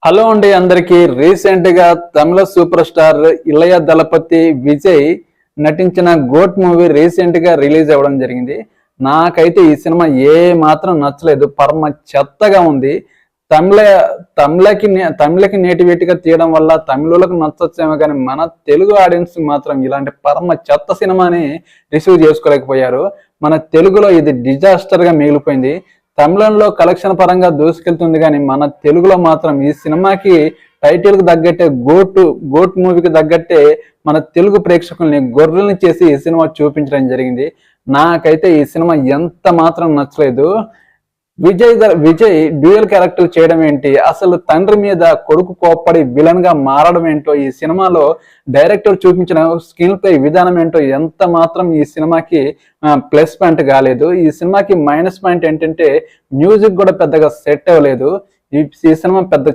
Hello అండి అందరికి. Recent గా తమిళ సూపర్ స్టార్ ఇళయ దళపతి విజయ్ నటించిన గోట్ మూవీ రీసెంట్ గా రిలీజ్ అవ్వడం జరిగింది. నాకైతే ఈ సినిమా ఏ మాత్రం నచ్చలేదు. పరమ చెత్తగా ఉంది. తమిళ తమిళకి నేటివిటీగా తీయడం వల్ల తమిళులకు నచ్చొచ్చేమో కానీ మన తెలుగు ఆడియన్స్ మాత్రం ఇలాంటి పరమ చెత్త సినిమాని రిసీవ్ చేసుకోలేకపోయారు. మన తెలుగులో ఇది డిజాస్టర్ గా మిగిలిపోయింది. తమిళంలో కలెక్షన్ పరంగా దూసుకెళ్తుంది కానీ మన తెలుగులో మాత్రం ఈ సినిమాకి టైటిల్ కు తగ్గట్టే గోట్ మూవీకి తగ్గట్టే మన తెలుగు ప్రేక్షకుల్ని గొర్రెల్ని చేసి ఈ సినిమా చూపించడం జరిగింది. నాకైతే ఈ సినిమా ఎంత మాత్రం నచ్చలేదు. విజయ్ డ్యూయల్ క్యారెక్టర్ చేయడం ఏంటి, అసలు తండ్రి మీద కొడుకు కోప్పడి విలన్ గా మారడం ఏంటో, ఈ సినిమాలో డైరెక్టర్ చూపించిన స్క్రీన్ ప్లే విధానం ఏంటో ఎంత మాత్రం ఈ సినిమాకి ప్లస్ పాయింట్ కాలేదు. ఈ సినిమాకి మైనస్ పాయింట్ ఏంటంటే మ్యూజిక్ కూడా పెద్దగా సెట్ అవ్వలేదు. ఈ సినిమా పెద్ద